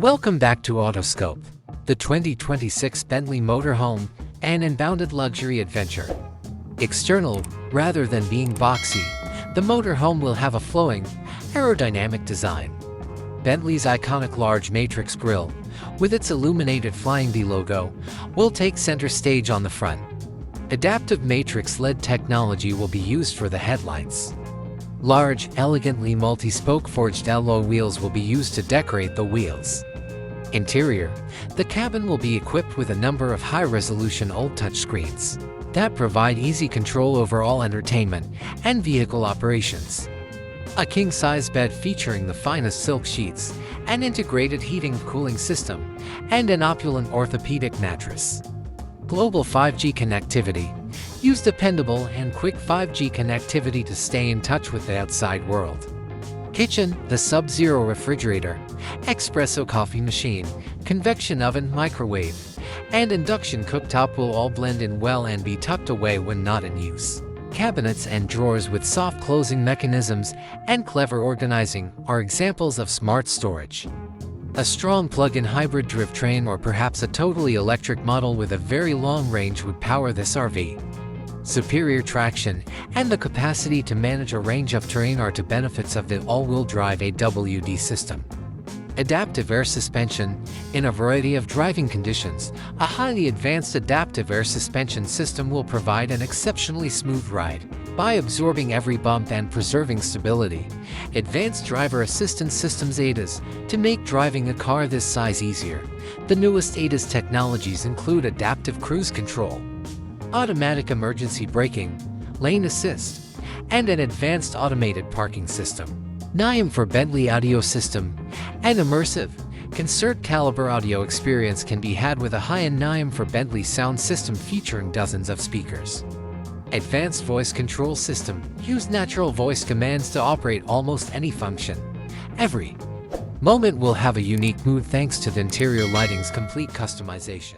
Welcome back to Autoscope, the 2026 Bentley Motorhome, an unbounded luxury adventure. External, rather than being boxy, the motorhome will have a flowing, aerodynamic design. Bentley's iconic large matrix grille, with its illuminated Flying V logo, will take center stage on the front. Adaptive matrix LED technology will be used for the headlights. Large, elegantly multi-spoke forged alloy wheels will be used to decorate the wheels. Interior, the cabin will be equipped with a number of high-resolution OLED touchscreens that provide easy control over all entertainment and vehicle operations. A king-size bed featuring the finest silk sheets, an integrated heating and cooling system, and an opulent orthopedic mattress. Global 5G connectivity. Use dependable and quick 5G connectivity to stay in touch with the outside world. Kitchen, the Sub-Zero refrigerator, espresso coffee machine, convection oven, microwave, and induction cooktop will all blend in well and be tucked away when not in use. Cabinets and drawers with soft closing mechanisms and clever organizing are examples of smart storage. A strong plug-in hybrid drivetrain or perhaps a totally electric model with a very long range would power this RV. Superior traction and the capacity to manage a range of terrain are two benefits of the all-wheel drive AWD system. Adaptive air suspension. In a variety of driving conditions, a highly advanced adaptive air suspension system will provide an exceptionally smooth ride by absorbing every bump and preserving stability. Advanced driver assistance systems ADAS to make driving a car this size easier. The newest ADAS technologies include adaptive cruise control, automatic emergency braking, lane assist, and an advanced automated parking system. Naim for Bentley Audio System. An immersive, concert-caliber audio experience can be had with a high-end Naim for Bentley sound system featuring dozens of speakers. Advanced voice control system. Use natural voice commands to operate almost any function. Every moment will have a unique mood thanks to the interior lighting's complete customization.